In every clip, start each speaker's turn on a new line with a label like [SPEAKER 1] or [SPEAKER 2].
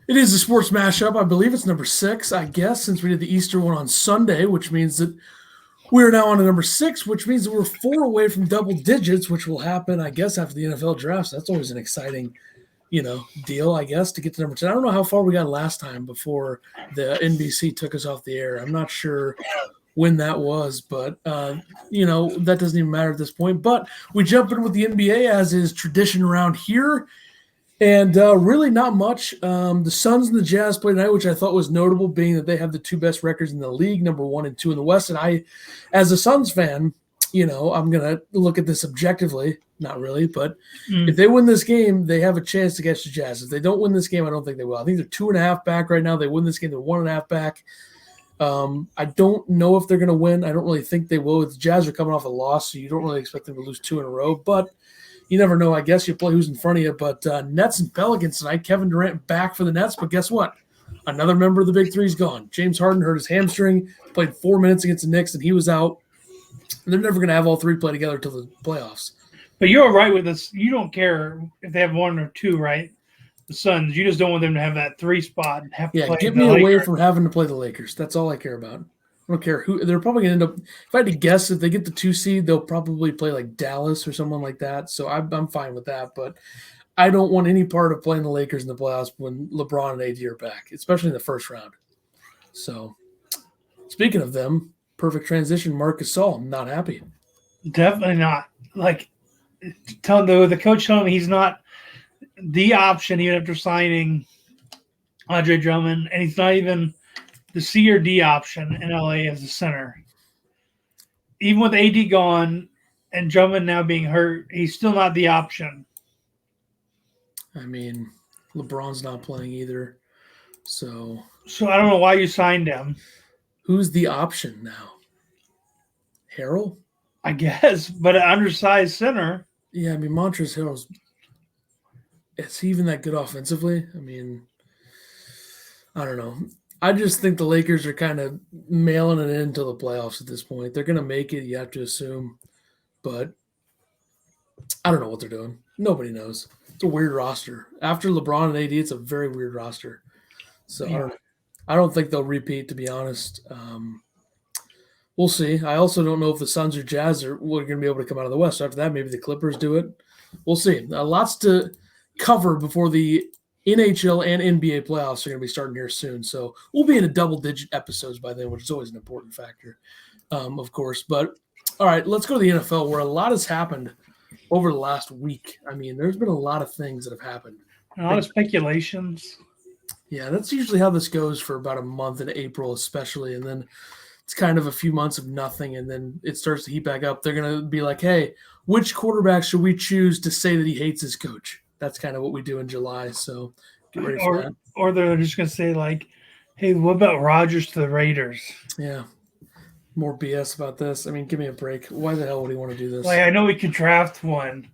[SPEAKER 1] It is a sports mashup. I believe it's number 6, I guess, since we did the Easter one on Sunday, which means that we're now on to number 6, which means that we're 4 away from double digits, which will happen, I guess, after the NFL draft. So that's always an exciting, deal, I guess, to get to number 10. I don't know how far we got last time before the NBC took us off the air. I'm not sure when that was, but, that doesn't even matter at this point. But we jump in with the NBA, as is tradition around here. And really not much. The Suns and the Jazz played tonight, which I thought was notable, being that they have the 2 best records in the league, number 1 and 2 in the West. And I, as a Suns fan, I'm going to look at this objectively. Not really, but if they win this game, they have a chance to catch the Jazz. If they don't win this game, I don't think they will. I think they're 2.5 back right now. They win this game, they're 1.5 back. I don't know if they're going to win. I don't really think they will. The Jazz are coming off a loss, so you don't really expect them to lose 2 in a row. But you never know. I guess you play who's in front of you. But Nets and Pelicans tonight. Kevin Durant back for the Nets. But guess what? Another member of the Big Three is gone. James Harden hurt his hamstring, played 4 minutes against the Knicks, and he was out. And they're never going to have all 3 play together until the playoffs.
[SPEAKER 2] But you're all right with this. You don't care if they have 1 or 2, right? The Suns. You just don't want them to have that 3 spot and have to play
[SPEAKER 1] get me away from having to play the Lakers. That's all I care about. I don't care who. They're probably going to end up – if I had to guess, if they get the 2 seed, they'll probably play like Dallas or someone like that. So I'm fine with that. But I don't want any part of playing the Lakers in the playoffs when LeBron and AD are back, especially in the first round. So speaking of them, perfect transition, Marc Gasol. I'm not happy.
[SPEAKER 2] Definitely not. Like, the coach told me he's not the option even after signing Andre Drummond, and he's not even the C or D option in LA as a center. Even with AD gone and Drummond now being hurt, he's still not the option.
[SPEAKER 1] I mean, LeBron's not playing either. So
[SPEAKER 2] I don't know why you signed him.
[SPEAKER 1] Who's the option now? Harrell?
[SPEAKER 2] I guess, but an undersized center.
[SPEAKER 1] Yeah, I mean, Montrezl Harrell's – is he even that good offensively? I mean, I don't know. I just think the Lakers are kind of mailing it in until the playoffs at this point. They're going to make it, you have to assume. But I don't know what they're doing. Nobody knows. It's a weird roster. After LeBron and AD, it's a very weird roster. So yeah. I don't think they'll repeat, to be honest. We'll see. I also don't know if the Suns or Jazz are going to be able to come out of the West. After that, maybe the Clippers do it. We'll see. Lots to cover before the NHL and NBA playoffs are going to be starting here soon. So we'll be in a double-digit episodes by then, which is always an important factor, of course. But, all right, let's go to the NFL, where a lot has happened over the last week. I mean, there's been a lot of things that have happened.
[SPEAKER 2] A lot of speculations.
[SPEAKER 1] Yeah, that's usually how this goes for about a month in April especially, and then – it's kind of a few months of nothing, and then it starts to heat back up. They're going to be like, hey, which quarterback should we choose to say that he hates his coach? That's kind of what we do in July, so get ready for that.
[SPEAKER 2] Or they're just going to say, like, hey, what about Rodgers to the Raiders?
[SPEAKER 1] Yeah. More BS about this. I mean, give me a break. Why the hell would he want to do this?
[SPEAKER 2] Like, I know we could draft one,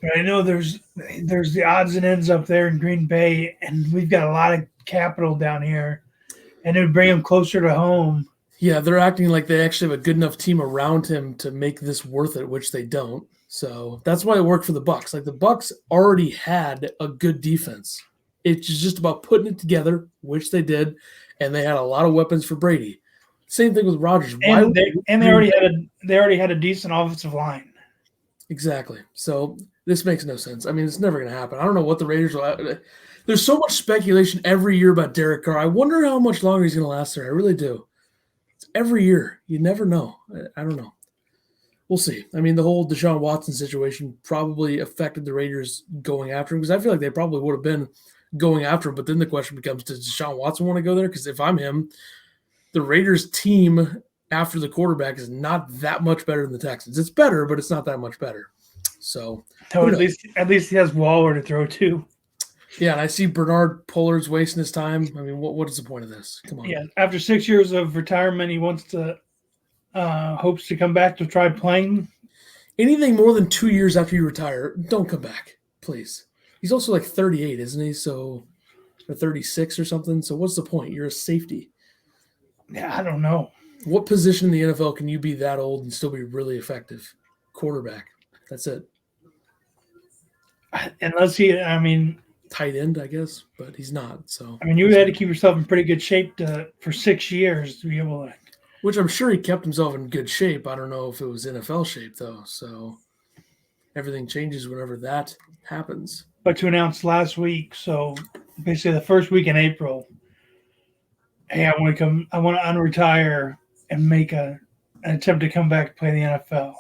[SPEAKER 2] but I know there's the odds and ends up there in Green Bay, and we've got a lot of capital down here, and it would bring him closer to home.
[SPEAKER 1] Yeah, they're acting like they actually have a good enough team around him to make this worth it, which they don't. So that's why it worked for the Bucs. Like, the Bucs already had a good defense. It's just about putting it together, which they did, and they had a lot of weapons for Brady. Same thing with Rodgers.
[SPEAKER 2] They already had a decent offensive line.
[SPEAKER 1] Exactly. So this makes no sense. I mean, it's never going to happen. I don't know what the Raiders will. There's so much speculation every year about Derek Carr. I wonder how much longer he's going to last there. I really do. Every year. You never know. I don't know. We'll see. I mean, the whole Deshaun Watson situation probably affected the Raiders going after him, because I feel like they probably would have been going after him. But then the question becomes, does Deshaun Watson want to go there? Because if I'm him, the Raiders team after the quarterback is not that much better than the Texans. It's better, but it's not that much better. So
[SPEAKER 2] at least he has Waller to throw to.
[SPEAKER 1] Yeah, and I see Bernard Pollard's wasting his time. I mean, what is the point of this? Come on.
[SPEAKER 2] Yeah, after 6 years of retirement, he wants to hopes to come back to try playing.
[SPEAKER 1] Anything more than 2 years after you retire, don't come back, please. He's also like 38, isn't he? So, or 36 or something. So what's the point? You're a safety.
[SPEAKER 2] Yeah, I don't know.
[SPEAKER 1] What position in the NFL can you be that old and still be really effective? Quarterback. That's it.
[SPEAKER 2] Unless he, I mean,
[SPEAKER 1] tight end, I guess, but he's not. So
[SPEAKER 2] I mean, you had to keep yourself in pretty good shape for 6 years to be able to.
[SPEAKER 1] Which I'm sure he kept himself in good shape. I don't know if it was NFL shape though. So everything changes whenever that happens.
[SPEAKER 2] But to announce last week, so basically the first week in April, hey, I want to unretire and make an attempt to come back to play in the NFL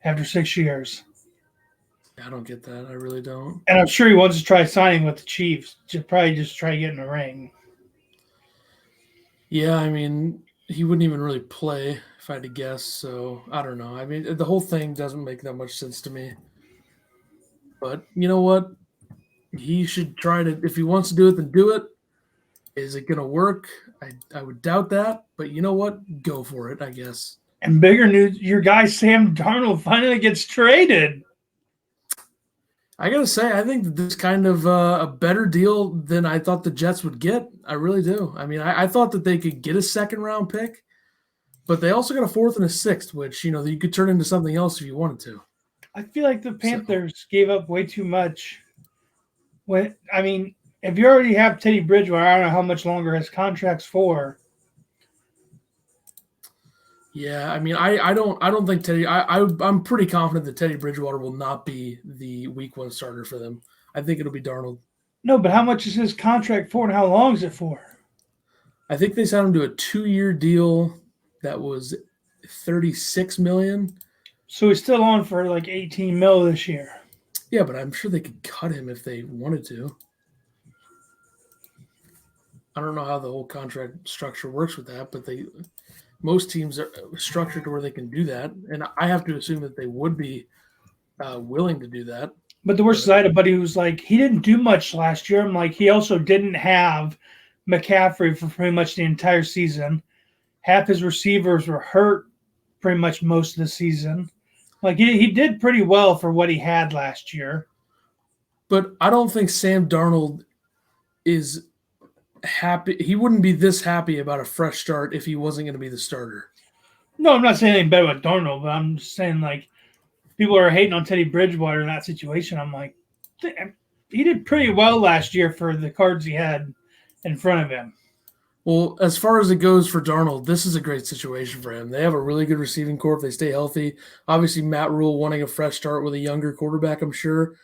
[SPEAKER 2] after 6 years.
[SPEAKER 1] I don't get that. I really don't.
[SPEAKER 2] And I'm sure he wants to try signing with the Chiefs to probably just try getting a ring.
[SPEAKER 1] Yeah, I mean, he wouldn't even really play if I had to guess. So I don't know. I mean, the whole thing doesn't make that much sense to me. But you know what? He should try to, if he wants to do it, then do it. Is it going to work? I would doubt that. But you know what? Go for it, I guess.
[SPEAKER 2] And bigger news, your guy Sam Darnold finally gets traded.
[SPEAKER 1] I got to say, I think that this is kind of a better deal than I thought the Jets would get. I really do. I mean, I thought that they could get a second-round pick, but they also got a fourth and a sixth, which, you could turn into something else if you wanted to.
[SPEAKER 2] I feel like the Panthers gave up way too much. If you already have Teddy Bridgewater, I don't know how much longer his contract's for.
[SPEAKER 1] Yeah, I mean, I don't think Teddy. I'm pretty confident that Teddy Bridgewater will not be the Week 1 starter for them. I think it'll be Darnold.
[SPEAKER 2] No, but how much is his contract for, and how long is it for?
[SPEAKER 1] I think they signed him to a 2-year deal that was $36 million.
[SPEAKER 2] So he's still on for like $18 million this year.
[SPEAKER 1] Yeah, but I'm sure they could cut him if they wanted to. I don't know how the whole contract structure works with that, but most teams are structured to where they can do that, and I have to assume that they would be willing to do that.
[SPEAKER 2] But the worst side of Buddy was like, he didn't do much last year. I'm like, he also didn't have McCaffrey for pretty much the entire season. Half his receivers were hurt pretty much most of the season. Like, he did pretty well for what he had last year.
[SPEAKER 1] But I don't think Sam Darnold is happy. He wouldn't be this happy about a fresh start if he wasn't going to be the starter.
[SPEAKER 2] No, I'm not saying anything bad about Darnold, but I'm just saying, like, people are hating on Teddy Bridgewater in that situation. I'm like, he did pretty well last year for the cards he had in front of him.
[SPEAKER 1] Well, as far as it goes for Darnold, this is a great situation for him. They have a really good receiving corps if they stay healthy. Obviously, Matt Rule wanting a fresh start with a younger quarterback, I'm sure.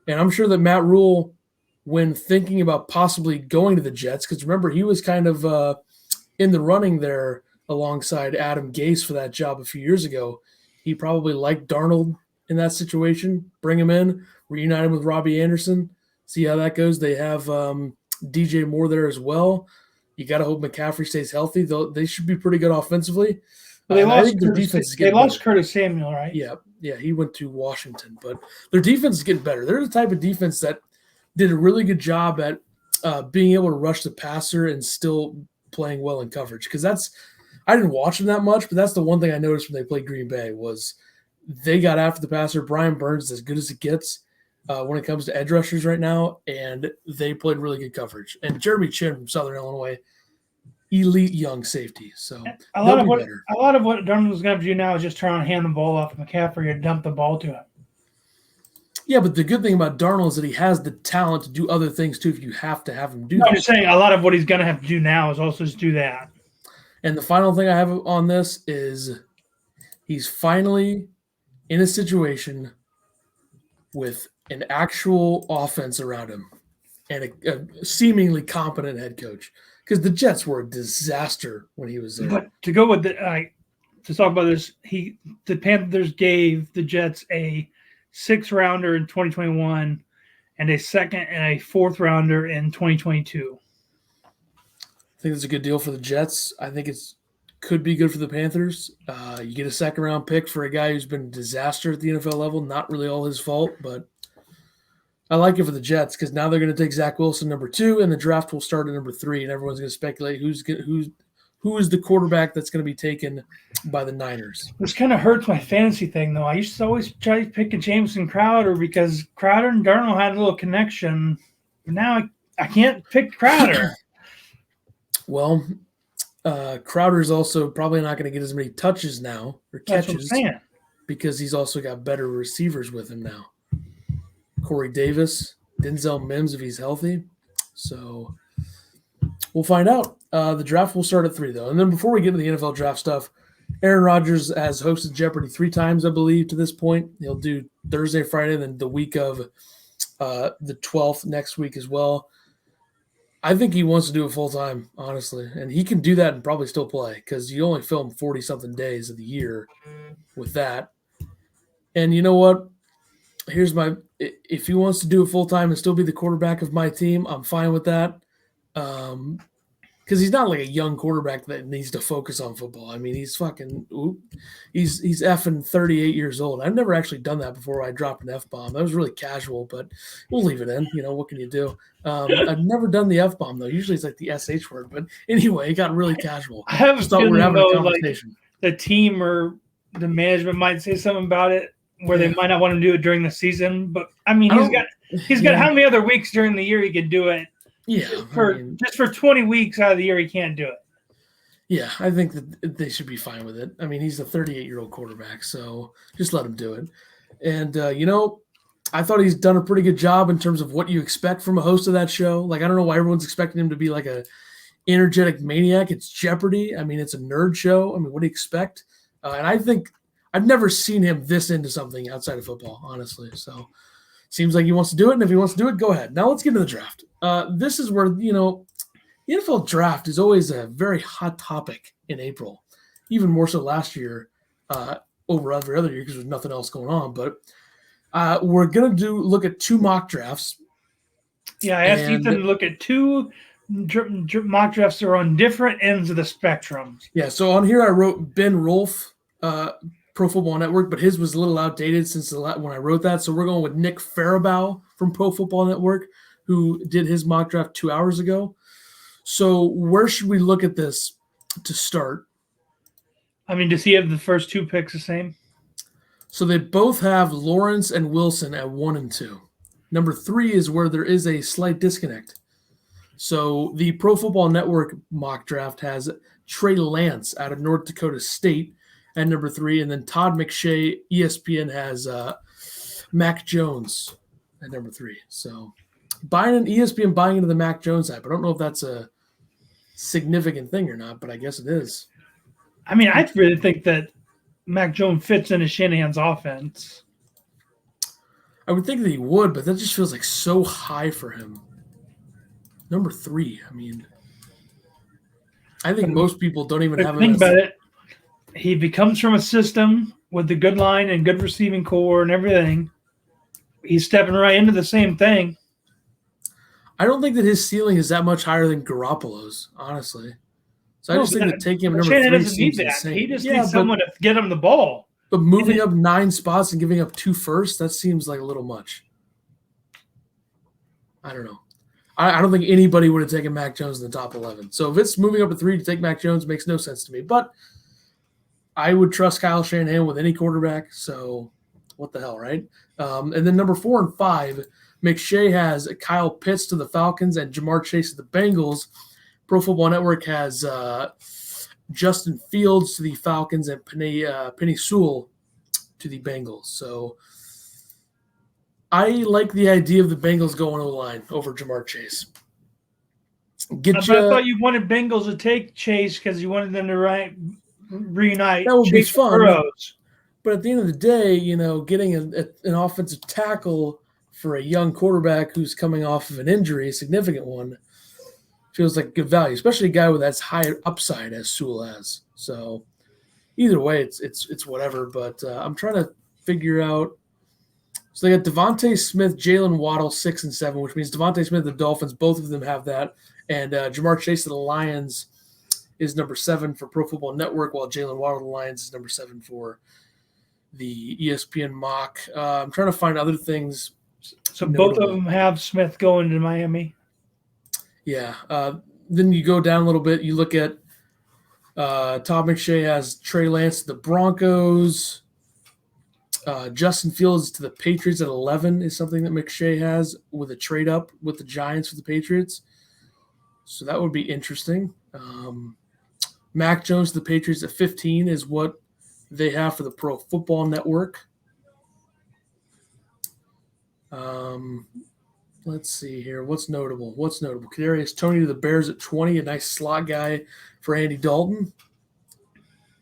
[SPEAKER 1] And I'm sure that Matt Rule, when thinking about possibly going to the Jets, because remember, he was kind of in the running there alongside Adam Gase for that job a few years ago. He probably liked Darnold in that situation. Bring him in, reunite him with Robbie Anderson, see how that goes. They have DJ Moore there as well. You got to hope McCaffrey stays healthy. They should be pretty good offensively.
[SPEAKER 2] But they lost
[SPEAKER 1] better.
[SPEAKER 2] Curtis Samuel, right?
[SPEAKER 1] Yeah, he went to Washington. But their defense is getting better. They're the type of defense that did a really good job at being able to rush the passer and still playing well in coverage. Because I didn't watch them that much, but that's the one thing I noticed when they played Green Bay was they got after the passer. Brian Burns is as good as it gets when it comes to edge rushers right now, and they played really good coverage. And Jeremy Chin from Southern Illinois, elite young safety. So
[SPEAKER 2] a lot of what Darnold was going to do now is just turn on, hand the ball off McCaffrey, and dump the ball to him.
[SPEAKER 1] Yeah, but the good thing about Darnold is that he has the talent to do other things too if you have to have him do that.
[SPEAKER 2] I'm just saying a lot of what he's going to have to do now is also just do that.
[SPEAKER 1] And the final thing I have on this is he's finally in a situation with an actual offense around him and a seemingly competent head coach. Because the Jets were a disaster when he was there.
[SPEAKER 2] But to go with to talk about this, the Panthers gave the Jets a 6th rounder in 2021 and a 2nd and a 4th rounder in 2022.
[SPEAKER 1] I think it's a good deal for the Jets. I think could be good for the Panthers. You get a 2nd-round pick for a guy who's been a disaster at the NFL level. Not really all his fault, but I like it for the Jets because now they're going to take Zach Wilson number 2, and the draft will start at number 3, and everyone's going to speculate who is the quarterback that's going to be taken by the Niners.
[SPEAKER 2] This kind of hurts my fantasy thing, though. I used to always try to pick a Jameson Crowder because Crowder and Darnold had a little connection. But now I can't pick Crowder.
[SPEAKER 1] Well, Crowder's also probably not going to get as many touches now or catches because he's also got better receivers with him now. Corey Davis, Denzel Mims if he's healthy. So we'll find out. The draft will start at 3, though. And then before we get into the NFL draft stuff, Aaron Rodgers has hosted Jeopardy 3 times, I believe, to this point. He'll do Thursday, Friday, and then the week of the 12th next week as well. I think he wants to do it full time, honestly. And he can do that and probably still play because you only film 40-something days of the year with that. And you know what? If he wants to do it full time and still be the quarterback of my team, I'm fine with that. Because he's not like a young quarterback that needs to focus on football. I mean, he's he's effing 38 years old. I've never actually done that before. I dropped an F-bomb. That was really casual, but we'll leave it in. What can you do? I've never done the F-bomb though. Usually it's like the SH word, but anyway, it got really casual.
[SPEAKER 2] I have a
[SPEAKER 1] thought we were having a conversation.
[SPEAKER 2] Like the team or the management might say something about it where they might not want to do it during the season. But I mean, he's got how many other weeks during the year he could do it?
[SPEAKER 1] Yeah,
[SPEAKER 2] just for 20 weeks out of the year, he can't do it.
[SPEAKER 1] Yeah, I think that they should be fine with it. I mean, he's a 38-year-old quarterback, so just let him do it. And I thought he's done a pretty good job in terms of what you expect from a host of that show. Like, I don't know why everyone's expecting him to be like a energetic maniac. It's Jeopardy. I mean, it's a nerd show. I mean, what do you expect? And I think I've never seen him this into something outside of football, honestly. So seems like he wants to do it, and if he wants to do it, go ahead. Now let's get into the draft. This is where, the NFL draft is always a very hot topic in April, even more so last year over every other year because there's nothing else going on. But we're going to look at 2 mock drafts.
[SPEAKER 2] Yeah, I asked Ethan to look at 2 mock drafts that are on different ends of the spectrum.
[SPEAKER 1] Yeah, so on here I wrote Ben Rolfe, Pro Football Network, but his was a little outdated since when I wrote that. So we're going with Nick Farabaugh from Pro Football Network, who did his mock draft 2 hours ago. So where should we look at this to start?
[SPEAKER 2] I mean, does he have the first 2 picks the same?
[SPEAKER 1] So they both have Lawrence and Wilson at 1 and 2. Number 3 is where there is a slight disconnect. So the Pro Football Network mock draft has Trey Lance out of North Dakota State at number 3, and then Todd McShay, ESPN, has Mac Jones at number 3. So ESPN buying into the Mac Jones hype. I don't know if that's a significant thing or not, but I guess it is.
[SPEAKER 2] I mean, I really think that Mac Jones fits into Shanahan's offense.
[SPEAKER 1] I would think that he would, but that just feels like so high for him. Number 3. I mean, I think most people don't even have him.
[SPEAKER 2] Think about it. He comes from a system with the good line and good receiving core and everything. He's stepping right into the same thing.
[SPEAKER 1] I don't think that his ceiling is that much higher than Garoppolo's, honestly. So I just think that taking him number 3
[SPEAKER 2] doesn't need that. He just needs someone to get him the ball.
[SPEAKER 1] But moving up 9 spots and giving up 2 firsts, that seems like a little much. I don't know. I don't think anybody would have taken Mac Jones in the top 11. So if it's moving up to 3 to take Mac Jones, it makes no sense to me. But I would trust Kyle Shanahan with any quarterback. So what the hell, right? And then number 4 and 5, McShay has Kyle Pitts to the Falcons and Jamar Chase to the Bengals. Pro Football Network has Justin Fields to the Falcons and Penei Sewell to the Bengals. So I like the idea of the Bengals going O-line over Jamar Chase.
[SPEAKER 2] I thought you wanted Bengals to take Chase because you wanted them to reunite.
[SPEAKER 1] That would
[SPEAKER 2] Chase
[SPEAKER 1] be fun.
[SPEAKER 2] Burrows.
[SPEAKER 1] But at the end of the day, getting an offensive tackle for a young quarterback who's coming off of an injury, a significant one, feels like good value, especially a guy with as high upside as Sewell has. So either way, it's whatever. But I'm trying to figure out. So they got Devontae Smith, Jalen Waddle, 6 and 7, which means Devontae Smith, the Dolphins, both of them have that. And Jamar Chase of the Lions is number 7 for Pro Football Network, while Jalen Waddle of the Lions is number 7 for the ESPN mock. I'm trying to find other things.
[SPEAKER 2] So both of them have Smith going to Miami?
[SPEAKER 1] Yeah. Then you go down a little bit. You look at Todd McShay has Trey Lance to the Broncos. Justin Fields to the Patriots at 11 is something that McShay has with a trade up with the Giants for the Patriots. So that would be interesting. Mac Jones to the Patriots at 15 is what they have for the Pro Football Network. Let's see here. What's notable? Kadarius Toney to the Bears at 20, a nice slot guy for Andy Dalton.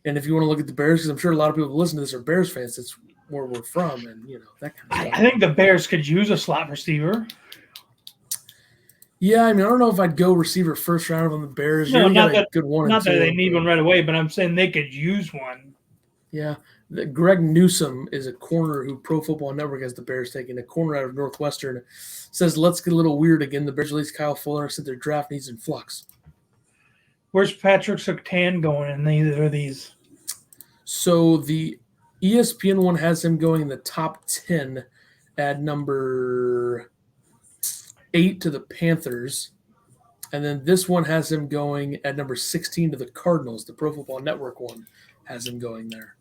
[SPEAKER 1] And if you want to look at the Bears, because I'm sure a lot of people who listen to this are Bears fans, that's where we're from, and that kind of stuff.
[SPEAKER 2] I think the Bears could use a slot receiver.
[SPEAKER 1] Yeah, I mean, I don't know if I'd go receiver first round on the Bears.
[SPEAKER 2] No, not
[SPEAKER 1] a good one.
[SPEAKER 2] Not that they need one right away, but I'm saying they could use one.
[SPEAKER 1] Yeah. Greg Newsome is a corner who Pro Football Network has the Bears taking, a corner out of Northwestern. Says, let's get a little weird again. The Bears released Kyle Fuller and said their draft needs in flux.
[SPEAKER 2] Where's Patrick Surtain going in either of these?
[SPEAKER 1] So the ESPN one has him going in the top 10 at number 8 to the Panthers. And then this one has him going at number 16 to the Cardinals. The Pro Football Network one has him going there.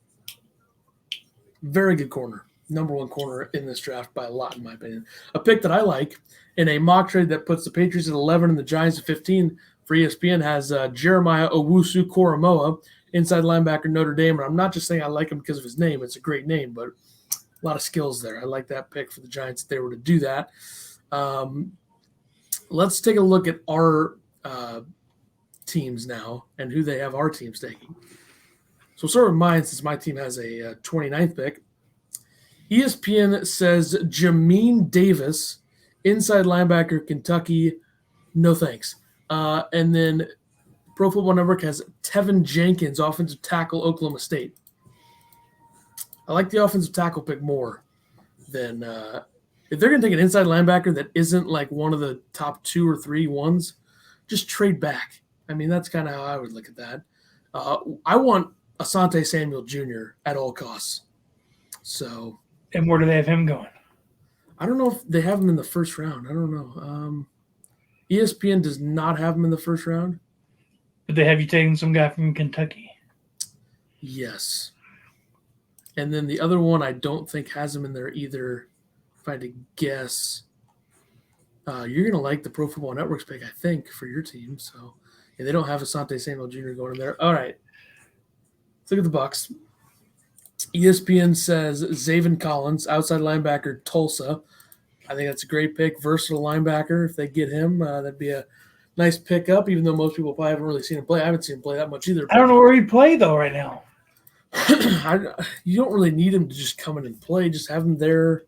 [SPEAKER 1] Very good corner. Number 1 corner in this draft by a lot, in my opinion. A pick that I like in a mock trade that puts the Patriots at 11 and the Giants at 15 for ESPN has Jeremiah Owusu-Koramoah, inside linebacker, Notre Dame. And I'm not just saying I like him because of his name. It's a great name, but a lot of skills there. I like that pick for the Giants if they were to do that. Let's take a look at our teams now and who they have our teams taking. So we'll start with mine since my team has a 29th pick. ESPN says Jamin Davis, inside linebacker, Kentucky, no thanks. And then Pro Football Network has Tevin Jenkins, offensive tackle, Oklahoma State. I like the offensive tackle pick more than if they're going to take an inside linebacker that isn't like one of the top 2 or 3 ones, just trade back. I mean, that's kind of how I would look at that. I want Asante Samuel Jr. at all costs. So,
[SPEAKER 2] and where do they have him going?
[SPEAKER 1] I don't know if they have him in the first round. I don't know. ESPN does not have him in the first round.
[SPEAKER 2] But they have you taking some guy from Kentucky.
[SPEAKER 1] Yes. And then the other one I don't think has him in there either. If I had to guess, you're going to like the Pro Football Network's pick, I think, for your team. So, yeah, they don't have Asante Samuel Jr. going in there. All right. Let's look at the Bucs. ESPN says Zaven Collins, outside linebacker, Tulsa. I think that's a great pick. Versatile linebacker. If they get him, that'd be a nice pickup, even though most people probably haven't really seen him play. I haven't seen him play that much either.
[SPEAKER 2] I don't know where he'd play, though, right now.
[SPEAKER 1] You don't really need him to just come in and play. Just have him there.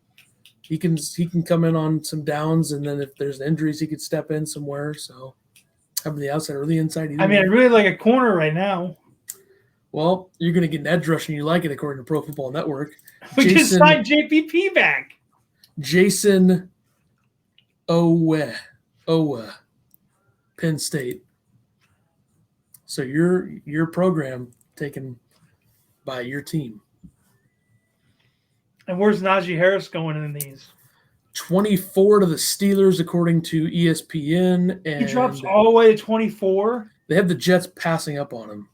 [SPEAKER 1] He can come in on some downs, and then if there's injuries, he could step in somewhere. So have him the outside or the inside.
[SPEAKER 2] I mean, I really like a corner right now.
[SPEAKER 1] Well, you're going to get an edge rush, and you like it, according to Pro Football Network.
[SPEAKER 2] We just signed JPP back.
[SPEAKER 1] Jason Owe, Penn State. So your program taken by your team.
[SPEAKER 2] And where's Najee Harris going in these?
[SPEAKER 1] 24 to the Steelers, according to ESPN. And
[SPEAKER 2] he drops all the way to 24?
[SPEAKER 1] They have the Jets passing up on him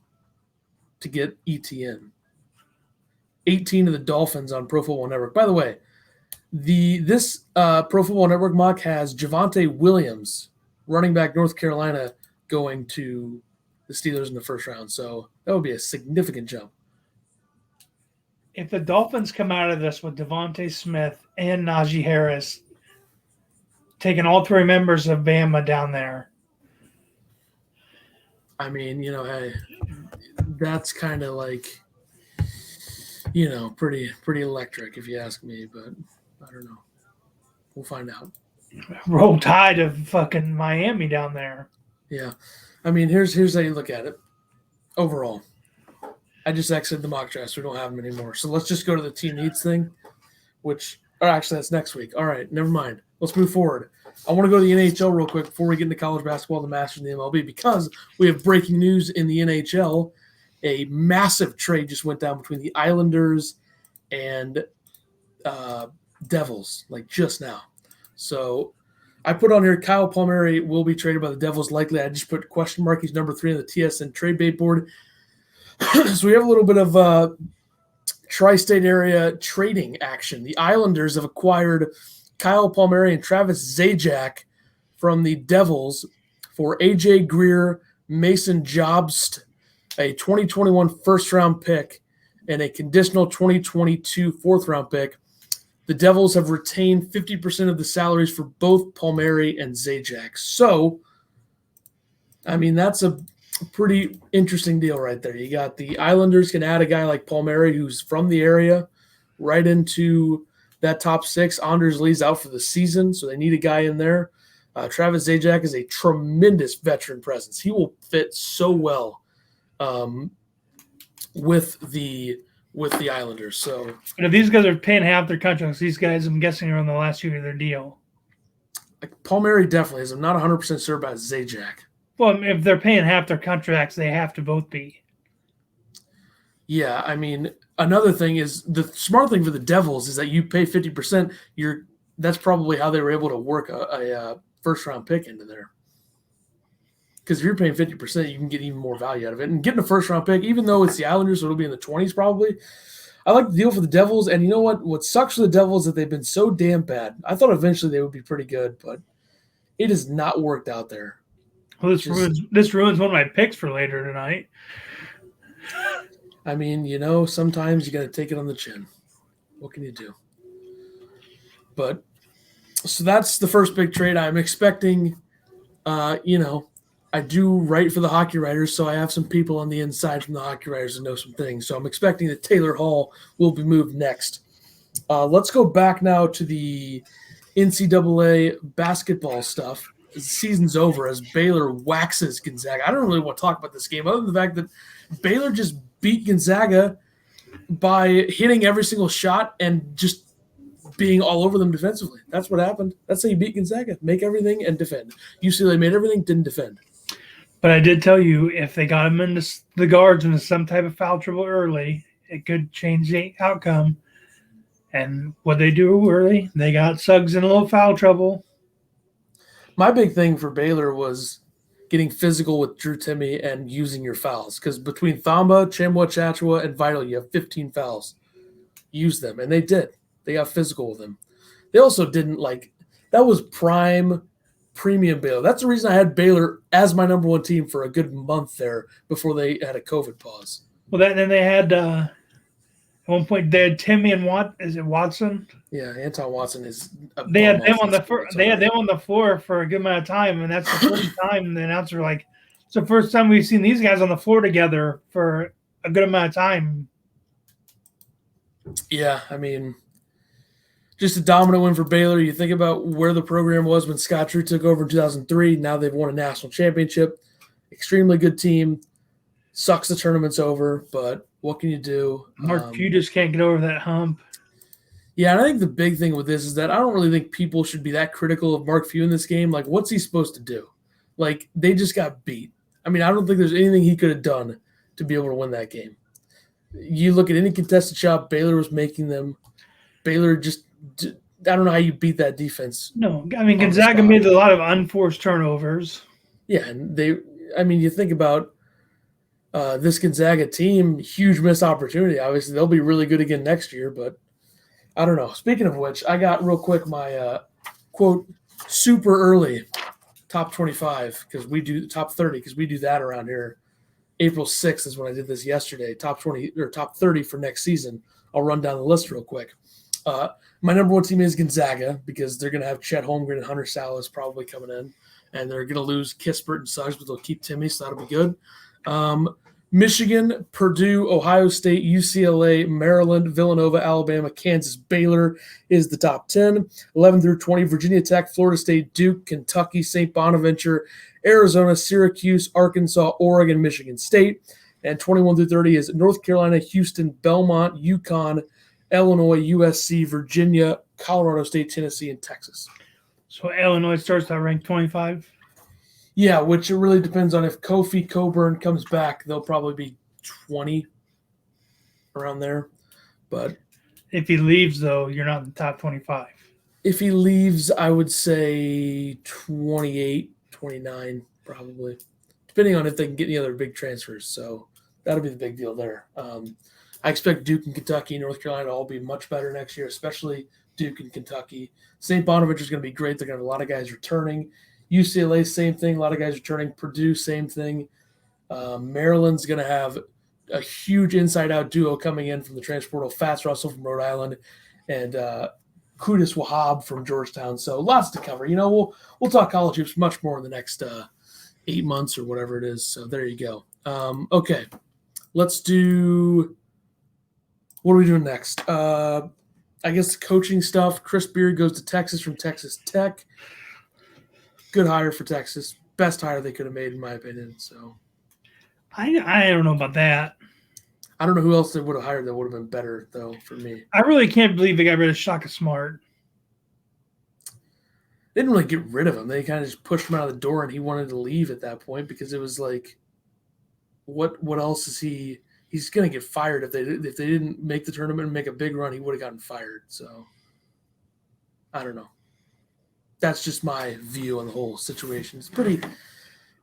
[SPEAKER 1] to get ETN. 18 to the Dolphins on Pro Football Network. By the way, this Pro Football Network mock has Javonte Williams, running back, North Carolina, going to the Steelers in the first round. So that would be a significant jump.
[SPEAKER 2] If the Dolphins come out of this with Devontae Smith and Najee Harris taking all 3 members of Bama down there.
[SPEAKER 1] I mean, hey, that's kind of like, pretty electric if you ask me, but I don't know. We'll find out.
[SPEAKER 2] Roll Tide of fucking Miami down there.
[SPEAKER 1] Yeah. I mean, here's how you look at it. Overall, I just exited the mock draft, so we don't have them anymore. So let's just go to the team needs thing, actually that's next week. All right, never mind. Let's move forward. I want to go to the NHL real quick before we get into college basketball, the Masters, and the MLB, because we have breaking news in the NHL. A massive trade just went down between the Islanders and Devils, like just now. So I put on here Kyle Palmieri will be traded by the Devils likely. I just put question mark. He's number 3 on the TSN trade bait board. So we have a little bit of tri-state area trading action. The Islanders have acquired Kyle Palmieri and Travis Zajac from the Devils for AJ Greer, Mason Jobst, a 2021 first-round pick, and a conditional 2022 fourth-round pick. the Devils have retained 50% of the salaries for both Palmieri and Zajac. So, I mean, that's a pretty interesting deal right there. You got the Islanders can add a guy like Palmieri who's from the area right into that top six. Anders Lee's out for the season, so they need a guy in there. Travis Zajac is a tremendous veteran presence. He will fit so well with the Islanders. So,
[SPEAKER 2] but if these guys are paying half their contracts, these guys, I'm guessing, are on the last year of their deal.
[SPEAKER 1] like, Palmieri definitely is. I'm not 100% sure about Zajac.
[SPEAKER 2] Well, if they're paying half their contracts, they have to both be.
[SPEAKER 1] Yeah, I mean, another thing is the smart thing for the Devils is that you pay 50%. That's probably how they were able to work a first-round pick into there. Because if you're paying 50%, you can get even more value out of it. And getting a first-round pick, even though it's the Islanders, so it'll be in the 20s probably, I like the deal for the Devils. And you know what? What sucks for the Devils is that they've been so damn bad. I thought eventually they would be pretty good, but it has not worked out there.
[SPEAKER 2] Well, this ruins one of my picks for later tonight.
[SPEAKER 1] I mean, sometimes you got to take it on the chin. What can you do? But so that's the first big trade. I'm expecting, I do write for the hockey writers, so I have some people on the inside from the hockey writers that know some things. So I'm expecting that Taylor Hall will be moved next. Let's go back now to the NCAA basketball stuff. The season's over as Baylor waxes Gonzaga. I don't really want to talk about this game other than the fact that Baylor just beat Gonzaga by hitting every single shot and just being all over them defensively. That's what happened. That's how you beat Gonzaga. Make everything and defend. UCLA made everything, didn't defend.
[SPEAKER 2] But I did tell you, if they got him into the guards into some type of foul trouble early, it could change the outcome. And what they do early, they got Suggs in a little foul trouble.
[SPEAKER 1] My big thing for Baylor was getting physical with Drew Timme and using your fouls. Because between Thamba, Chamwa Chachua, and Vital, you have 15 fouls. Use them. And they did. They got physical with him. They also didn't that was premium Baylor. That's the reason I had Baylor as my number one team for a good month there before they had a COVID pause.
[SPEAKER 2] Well, then they had at one point they had Timmy and is it Watson?
[SPEAKER 1] Yeah, Anton Watson is.
[SPEAKER 2] They had them on the floor for a good amount of time, and that's the first time the announcer it's the first time we've seen these guys on the floor together for a good amount of time.
[SPEAKER 1] Yeah, I mean, just a dominant win for Baylor. You think about where the program was when Scott Drew took over in 2003. Now they've won a national championship. Extremely good team. Sucks the tournament's over, but what can you do?
[SPEAKER 2] Mark Few just can't get over that hump.
[SPEAKER 1] Yeah, and I think the big thing with this is that I don't really think people should be that critical of Mark Few in this game. What's he supposed to do? They just got beat. I mean, I don't think there's anything he could have done to be able to win that game. You look at any contested shot, Baylor was making them. Baylor just – I don't know how you beat that defense.
[SPEAKER 2] No, I mean, Gonzaga made a lot of unforced turnovers.
[SPEAKER 1] Yeah, and you think about this Gonzaga team, huge missed opportunity. Obviously, they'll be really good again next year, but I don't know. Speaking of which, I got real quick my, quote, super early top 25 because we do top 30 because we do that around here. April 6th is when I did this yesterday, top 20 or top 30 for next season. I'll run down the list real quick. My number one team is Gonzaga because they're going to have Chet Holmgren and Hunter Salas probably coming in, and they're going to lose Kispert and Suggs, but they'll keep Timme, so that'll be good. Michigan, Purdue, Ohio State, UCLA, Maryland, Villanova, Alabama, Kansas, Baylor is the top 10. 11 through 20, Virginia Tech, Florida State, Duke, Kentucky, St. Bonaventure, Arizona, Syracuse, Arkansas, Oregon, Michigan State. And 21 through 30 is North Carolina, Houston, Belmont, UConn, Illinois, USC, Virginia, Colorado State, Tennessee, and Texas.
[SPEAKER 2] So Illinois starts at rank 25?
[SPEAKER 1] Yeah, which it really depends on if Kofi Coburn comes back. They'll probably be 20 around there. But
[SPEAKER 2] if he leaves, though, you're not in the top 25.
[SPEAKER 1] If he leaves, I would say 28, 29 probably, depending on if they can get any other big transfers. So that'll be the big deal there. I expect Duke and Kentucky and North Carolina to all be much better next year, especially Duke and Kentucky. St. Bonaventure is going to be great. They're going to have a lot of guys returning. UCLA, same thing. A lot of guys returning. Purdue, same thing. Maryland's going to have a huge inside-out duo coming in from the transfer portal. Fats Russell from Rhode Island and Qudus Wahab from Georgetown. So lots to cover. We'll talk college hoops much more in the next 8 months or whatever it is. So there you go. Okay, let's do. What are we doing next? I guess the coaching stuff. Chris Beard goes to Texas from Texas Tech. Good hire for Texas. Best hire they could have made, in my opinion. So
[SPEAKER 2] I don't know about that.
[SPEAKER 1] I don't know who else they would have hired that would have been better, though, for me.
[SPEAKER 2] I really can't believe they got rid of Shaka Smart.
[SPEAKER 1] They didn't really get rid of him. They kind of just pushed him out of the door, and he wanted to leave at that point because it was like, what else is he? He's going to get fired if they didn't make the tournament and make a big run. He would have gotten fired. So I don't know. That's just my view on the whole situation. It's pretty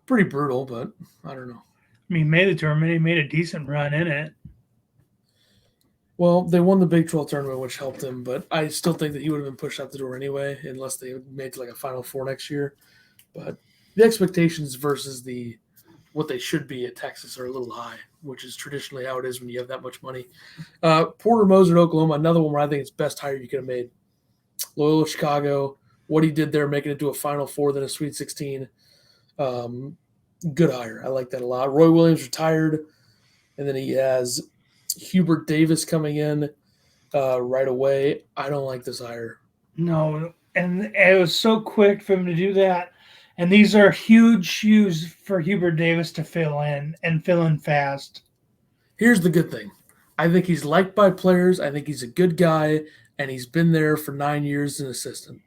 [SPEAKER 1] brutal, but I don't know.
[SPEAKER 2] I mean, he made the tournament. He made a decent run in it.
[SPEAKER 1] Well, they won the Big 12 tournament, which helped him, but I still think that he would have been pushed out the door anyway, unless they made like a Final Four next year. But the expectations versus what they should be at Texas are a little high, which is traditionally how it is when you have that much money. Porter Moser at Oklahoma, another one where I think it's best hire you could have made. Loyola Chicago, what he did there, making it to a Final Four, then a Sweet 16. Good hire. I like that a lot. Roy Williams retired, and then he has Hubert Davis coming in right away. I don't like this hire.
[SPEAKER 2] No, and it was so quick for him to do that. And these are huge shoes for Hubert Davis to fill in and fill in fast.
[SPEAKER 1] Here's the good thing. I think he's liked by players. I think he's a good guy, and he's been there for 9 years as an assistant.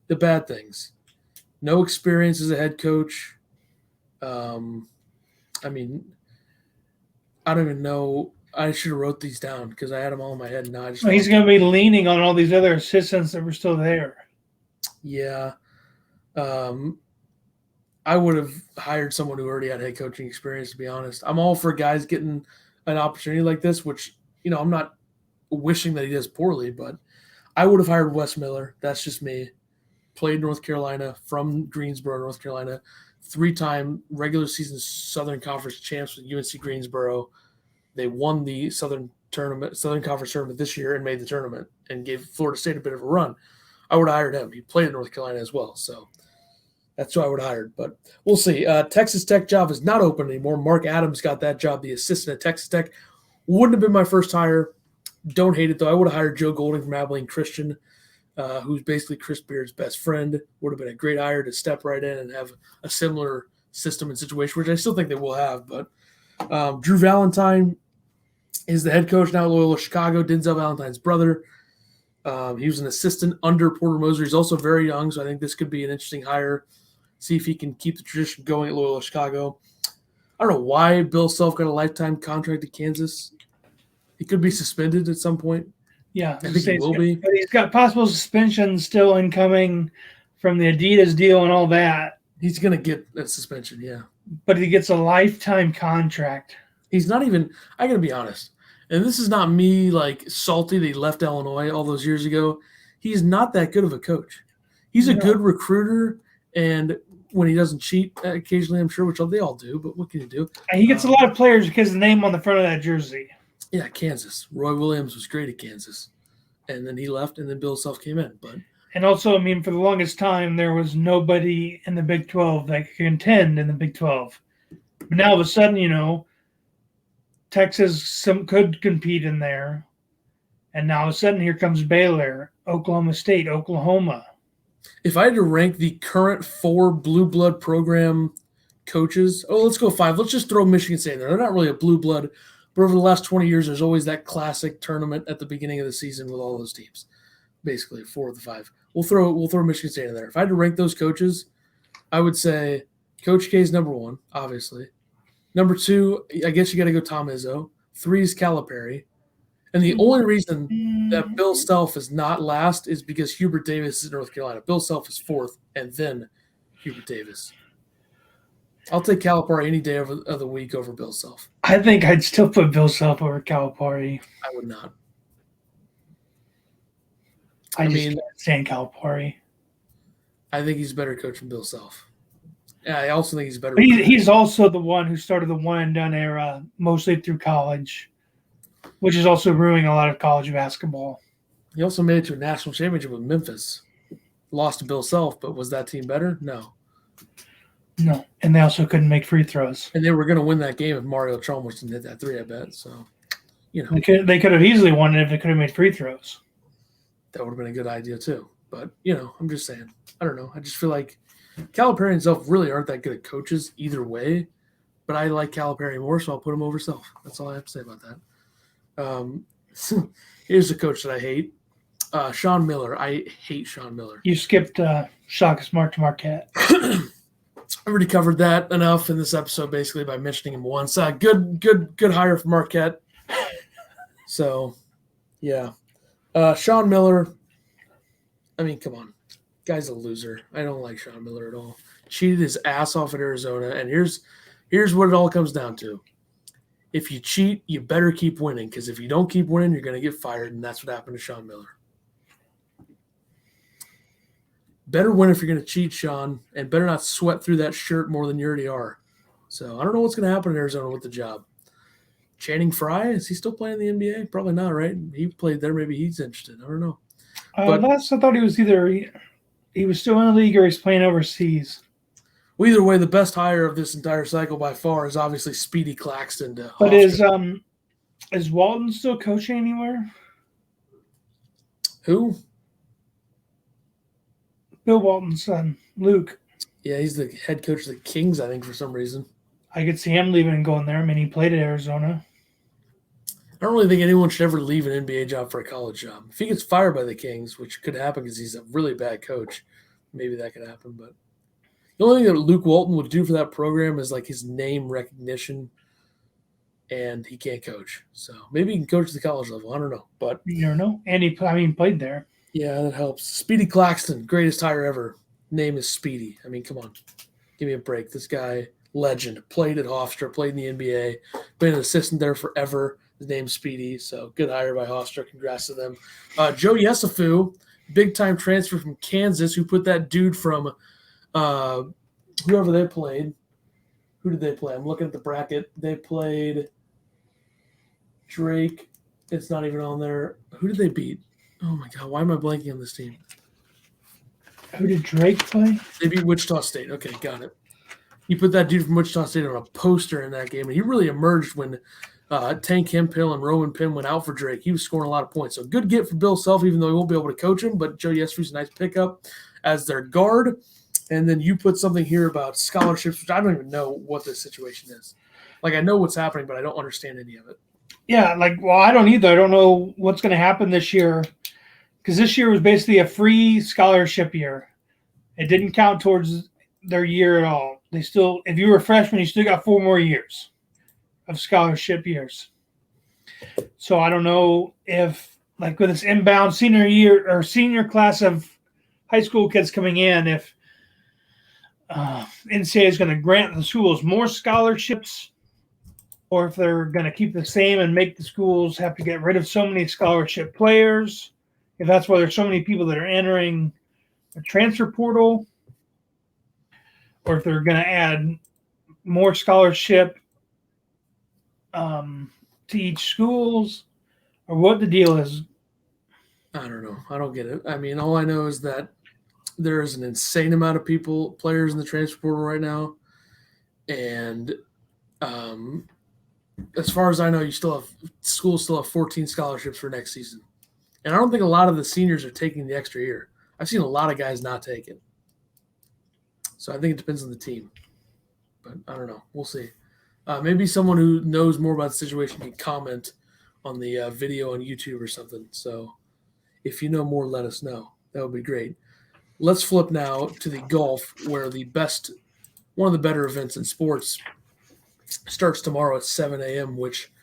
[SPEAKER 1] The bad things. No experience as a head coach. I mean, I don't even know. I should have wrote these down because I had them all in my head. Now
[SPEAKER 2] He's going to be leaning on all these other assistants that were still there.
[SPEAKER 1] Yeah. I would have hired someone who already had head coaching experience, to be honest. I'm all for guys getting an opportunity like this, which, I'm not wishing that he does poorly, but I would have hired Wes Miller. That's just me. Played North Carolina, from Greensboro, North Carolina. 3-time regular season Southern Conference champs with UNC Greensboro. They won the Southern Conference tournament this year and made the tournament and gave Florida State a bit of a run. I would have hired him. He played in North Carolina as well, so that's who I would have hired. But we'll see. Texas Tech job is not open anymore. Mark Adams got that job, the assistant at Texas Tech. Wouldn't have been my first hire. Don't hate it, though. I would have hired Joe Golding from Abilene Christian, who's basically Chris Beard's best friend. Would have been a great hire to step right in and have a similar system and situation, which I still think they will have. But Drew Valentine is the head coach now at Loyola Chicago, Denzel Valentine's brother. He was an assistant under Porter Moser. He's also very young, so I think this could be an interesting hire. See if he can keep the tradition going at Loyola Chicago. I don't know why Bill Self got a lifetime contract at Kansas. He could be suspended at some point.
[SPEAKER 2] Yeah,
[SPEAKER 1] I think he will be.
[SPEAKER 2] But he's got possible suspension still incoming from the Adidas deal and all that.
[SPEAKER 1] He's going to get a suspension, yeah.
[SPEAKER 2] But he gets a lifetime contract.
[SPEAKER 1] He's not even – I got to be honest. And this is not me like salty that he left Illinois all those years ago. He's not that good of a coach. He's a good recruiter, and when he doesn't cheat occasionally, I'm sure, which they all do, but what can you do?
[SPEAKER 2] And he gets a lot of players because of the name on the front of that jersey.
[SPEAKER 1] Yeah, Kansas. Roy Williams was great at Kansas. And then he left, and then Bill Self came in.
[SPEAKER 2] And also, I mean, for the longest time, there was nobody in the Big 12 that could contend in the Big 12. But now all of a sudden, Texas could compete in there. And now all of a sudden, here comes Baylor, Oklahoma State, Oklahoma.
[SPEAKER 1] If I had to rank the current 4 blue blood program coaches, let's go 5. Let's just throw Michigan State in there. They're not really a blue blood, but over the last 20 years, there's always that classic tournament at the beginning of the season with all those teams. Basically, 4 of the 5. We'll throw Michigan State in there. If I had to rank those coaches, I would say Coach K is number 1, obviously. Number 2, I guess you got to go Tom Izzo. 3 is Calipari. And the only reason that Bill Self is not last is because Hubert Davis is in North Carolina. Bill Self is 4th, and then Hubert Davis. I'll take Calipari any day of the week over Bill Self.
[SPEAKER 2] I think I'd still put Bill Self over Calipari.
[SPEAKER 1] I would not.
[SPEAKER 2] I can't stand Calipari.
[SPEAKER 1] I think he's a better coach than Bill Self. Yeah, I also think he's better.
[SPEAKER 2] But he's also the one who started the one-and-done era, mostly through college, which is also ruining a lot of college basketball.
[SPEAKER 1] He also made it to a national championship with Memphis. Lost to Bill Self, but was that team better? No.
[SPEAKER 2] No, and they also couldn't make free throws.
[SPEAKER 1] And they were going to win that game if Mario Chalmers didn't hit that three, I bet. So,
[SPEAKER 2] They could have easily won it if they could have made free throws.
[SPEAKER 1] That would have been a good idea too. But, I'm just saying. I don't know. I just feel like Calipari and Self really aren't that good at coaches either way. But I like Calipari more, so I'll put him over Self. That's all I have to say about that. Here's a coach that I hate. Sean Miller. I hate Sean Miller.
[SPEAKER 2] You skipped Shaka Smart to Marquette.
[SPEAKER 1] I already covered that enough in this episode, basically by mentioning him once. Good hire for Marquette. So, yeah, Sean Miller. I mean, come on, guy's a loser. I don't like Sean Miller at all. Cheated his ass off at Arizona, and here's what it all comes down to. If you cheat, you better keep winning, because if you don't keep winning, you're going to get fired, and that's what happened to Sean Miller. Better win if you're going to cheat, Sean, and better not sweat through that shirt more than you already are. So I don't know what's going to happen in Arizona with the job. Channing Frye, is he still playing in the NBA? Probably not, right? He played there. Maybe he's interested. I don't know.
[SPEAKER 2] Last I thought he was he was still in the league or he's playing overseas.
[SPEAKER 1] Well, either way, the best hire of this entire cycle by far is obviously Speedy Claxton.
[SPEAKER 2] But is Walton still coaching anywhere?
[SPEAKER 1] Who?
[SPEAKER 2] Bill Walton's son, Luke.
[SPEAKER 1] Yeah, he's the head coach of the Kings, I think, for some reason.
[SPEAKER 2] I could see him leaving and going there. I mean, he played at Arizona.
[SPEAKER 1] I don't really think anyone should ever leave an NBA job for a college job. If he gets fired by the Kings, which could happen because he's a really bad coach, maybe that could happen. But the only thing that Luke Walton would do for that program is like his name recognition, and he can't coach. So maybe he can coach at the college level. I don't know. But
[SPEAKER 2] you never know. And he played there.
[SPEAKER 1] Yeah, that helps. Speedy Claxton, greatest hire ever. Name is Speedy. I mean, come on. Give me a break. This guy, legend. Played at Hofstra, played in the NBA, been an assistant there forever. His name's Speedy, so good hire by Hofstra. Congrats to them. Joe Yesufu, big-time transfer from Kansas, who put that dude from whoever they played. Who did they play? I'm looking at the bracket. They played Drake. It's not even on there. Who did they beat? Oh, my God. Why am I blanking on this team?
[SPEAKER 2] Who did Drake play?
[SPEAKER 1] They beat Wichita State. Okay, got it. He put that dude from Wichita State on a poster in that game, and he really emerged when Tank Hempill and Roman Penn went out for Drake. He was scoring a lot of points. So good get for Bill Self, even though he won't be able to coach him. But Joe Yesufu's a nice pickup as their guard. And then you put something here about scholarships, which I don't even know what this situation is. Like, I know what's happening, but I don't understand any of it.
[SPEAKER 2] Yeah, I don't either. I don't know what's going to happen this year. Because this year was basically a free scholarship year. It didn't count towards their year at all. They still, if you were a freshman, you still got 4 more years of scholarship years. So I don't know if, like with this inbound senior year or senior class of high school kids coming in, if NCAA is going to grant the schools more scholarships, or if they're going to keep the same and make the schools have to get rid of so many scholarship players. If that's why there's so many people that are entering a transfer portal, or if they're going to add more scholarship to each schools, or what the deal is.
[SPEAKER 1] I don't know. I don't get it. I mean, all I know is that there is an insane amount of players in the transfer portal right now. And as far as I know, schools still have 14 scholarships for next season. And I don't think a lot of the seniors are taking the extra year. I've seen a lot of guys not take it. So I think it depends on the team. But I don't know. We'll see. Maybe someone who knows more about the situation can comment on the video on YouTube or something. So if you know more, let us know. That would be great. Let's flip now to the golf, where one of the better events in sports starts tomorrow at 7 a.m., which –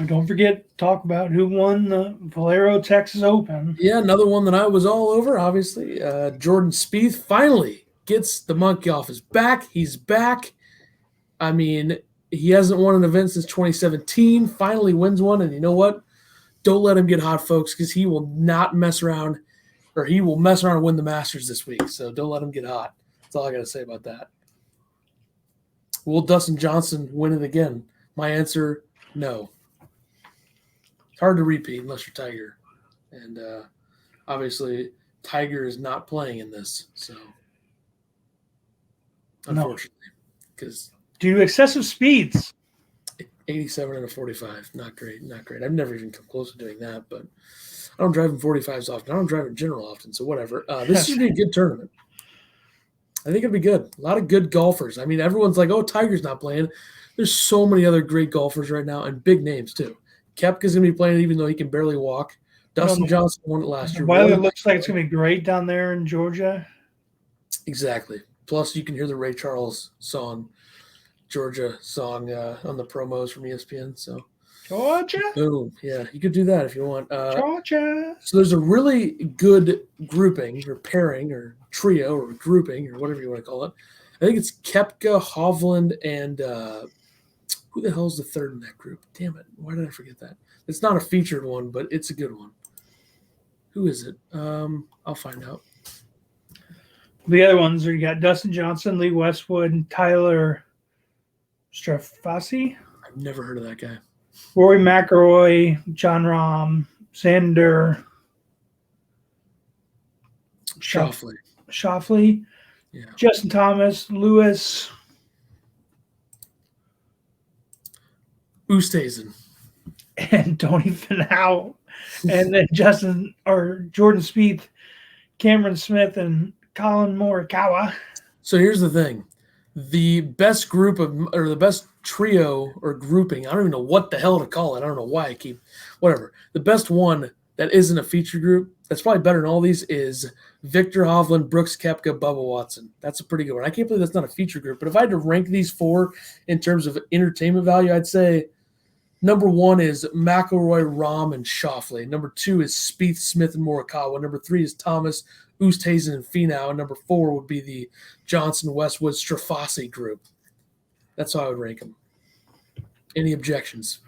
[SPEAKER 2] don't forget to talk about who won the Valero Texas Open.
[SPEAKER 1] Yeah, another one that I was all over, obviously. Jordan Spieth finally gets the monkey off his back. He's back. I mean, he hasn't won an event since 2017, finally wins one, and you know what? Don't let him get hot, folks, because he will not mess around, or he will mess around and win the Masters this week, so don't let him get hot. That's all I got to say about that. Will Dustin Johnson win it again? My answer, no. Hard to repeat unless you're Tiger. And obviously Tiger is not playing in this, so unfortunately, because
[SPEAKER 2] due to excessive speeds.
[SPEAKER 1] 87 and a 45, not great. I've never even come close to doing that, but I don't drive in 45s often. I don't drive in general often, so whatever. This should be a good tournament. I think it'll be good. A lot of good golfers. I mean, everyone's like, oh, Tiger's not playing. There's so many other great golfers right now and big names, too. Koepka's going to be playing even though he can barely walk. Dustin Johnson won it last year.
[SPEAKER 2] The weather looks like it's going to be great down there in Georgia.
[SPEAKER 1] Exactly. Plus, you can hear the Ray Charles Georgia song on the promos from ESPN. So
[SPEAKER 2] Georgia?
[SPEAKER 1] Boom. Yeah, you could do that if you want.
[SPEAKER 2] Georgia.
[SPEAKER 1] So there's a really good grouping or pairing or trio or grouping or whatever you want to call it. I think it's Koepka, Hovland, and who the hell's the third in that group? Damn it. Why did I forget that? It's not a featured one, but it's a good one. Who is it? I'll find out.
[SPEAKER 2] The other ones are you got Dustin Johnson, Lee Westwood, and Tyler Strafasi.
[SPEAKER 1] I've never heard of that guy.
[SPEAKER 2] Rory McIlroy, John Rahm, Xander Schauffele,
[SPEAKER 1] yeah.
[SPEAKER 2] Justin Thomas, Lewis
[SPEAKER 1] Oosthuizen,
[SPEAKER 2] and Tony Finau, and then Jordan Spieth, Cameron Smith, and Colin Morikawa.
[SPEAKER 1] So here's the thing. The best group or the best trio or grouping, I don't even know what the hell to call it. I don't know why whatever. The best one that isn't a feature group, that's probably better than all these, is Victor Hovland, Brooks Koepka, Bubba Watson. That's a pretty good one. I can't believe that's not a feature group. But if I had to rank these four in terms of entertainment value, I'd say number one is McIlroy, Rahm, and Schauffele. Number two is Spieth, Smith, and Morikawa. Number three is Thomas, Oosthuizen, and Finau. And number four would be the Johnson, Westwood, Strafasi group. That's how I would rank them. Any objections?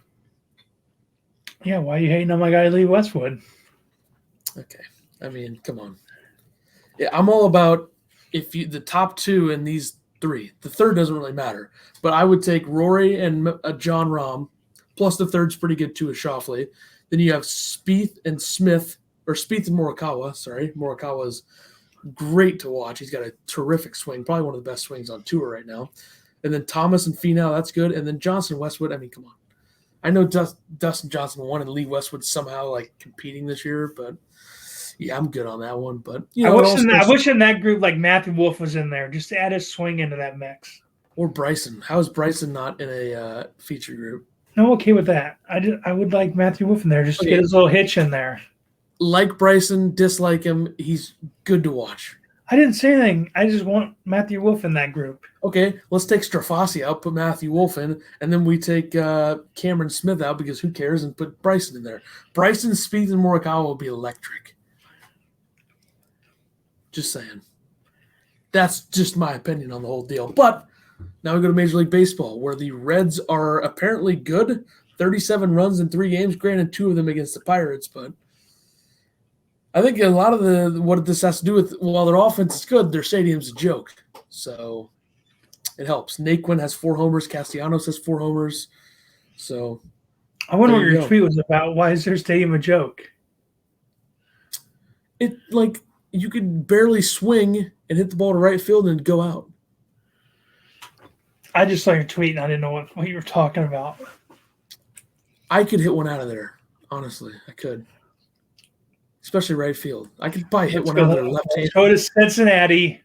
[SPEAKER 2] Yeah, why are you hating on my guy Lee Westwood?
[SPEAKER 1] Okay. I mean, come on. Yeah, I'm all about the top two in these three. The third doesn't really matter. But I would take Rory and John Rahm, plus the third's pretty good too, is Schauffele. Then you have Spieth and Smith, or Spieth and Morikawa. Sorry, Morikawa's great to watch. He's got a terrific swing, probably one of the best swings on tour right now. And then Thomas and Finau, that's good. And then Johnson, Westwood, I mean, come on. I know Dustin Johnson won and Lee Westwood somehow like competing this year, but yeah, I'm good on that one. But you know,
[SPEAKER 2] I wish in that group like Matthew Wolff was in there just to add his swing into that mix.
[SPEAKER 1] Or Bryson. How is Bryson not in a feature group?
[SPEAKER 2] I'm okay with that. I would like Matthew Wolff in there just to get his little hitch in there.
[SPEAKER 1] Like Bryson, dislike him. He's good to watch.
[SPEAKER 2] I didn't say anything. I just want Matthew Wolff in that group.
[SPEAKER 1] Okay, let's take Strafasi out, put Matthew Wolff in, and then we take Cameron Smith out because who cares, and put Bryson in there. Bryson, Spieth, and Morikawa will be electric. Just saying. That's just my opinion on the whole deal. But now we go to Major League Baseball, where the Reds are apparently good. 37 runs in 3 games, granted 2 of them against the Pirates, but I think a lot of what this has to do with, while their offense is good, their stadium's a joke. So it helps. Naquin has 4 homers. Castellanos has 4 homers. So
[SPEAKER 2] I wonder what your tweet was about. Why is their stadium a joke?
[SPEAKER 1] It like you could barely swing and hit the ball to right field and go out.
[SPEAKER 2] I just saw your tweet and I didn't know what you were talking about.
[SPEAKER 1] I could hit one out of there. Honestly, I could. Especially right field. I could probably hit one out of their left hand.
[SPEAKER 2] Go to Cincinnati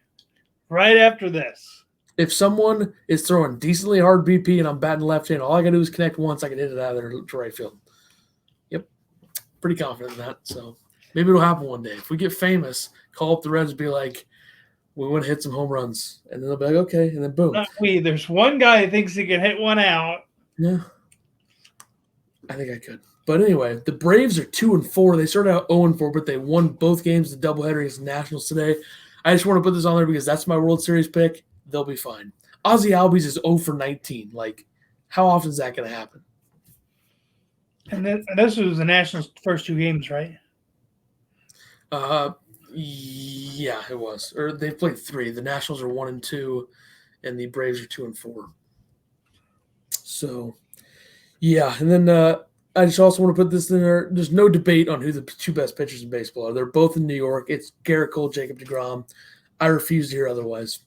[SPEAKER 2] right after this.
[SPEAKER 1] If someone is throwing decently hard BP and I'm batting left hand, all I got to do is connect once. I can hit it out of there to right field. Yep. Pretty confident in that. So maybe it'll happen one day. If we get famous, call up the Reds and be like, we want to hit some home runs. And then they'll be like, okay. And then boom.
[SPEAKER 2] Not we. There's one guy who thinks he can hit one out.
[SPEAKER 1] Yeah. I think I could. But anyway, the Braves are 2-4. They started out 0-4, but they won both games, the doubleheader against the Nationals today. I just want to put this on there because that's my World Series pick. They'll be fine. Ozzie Albies is 0-19. Like, how often is that going to happen?
[SPEAKER 2] And this was the Nationals' first 2 games, right?
[SPEAKER 1] Yeah, it was. Or they played 3. The Nationals are 1-2, and the Braves are 2-4. So, yeah. And then I just also want to put this in there. There's no debate on who the two best pitchers in baseball are. They're both in New York. It's Garrett Cole, Jacob deGrom. I refuse to hear otherwise.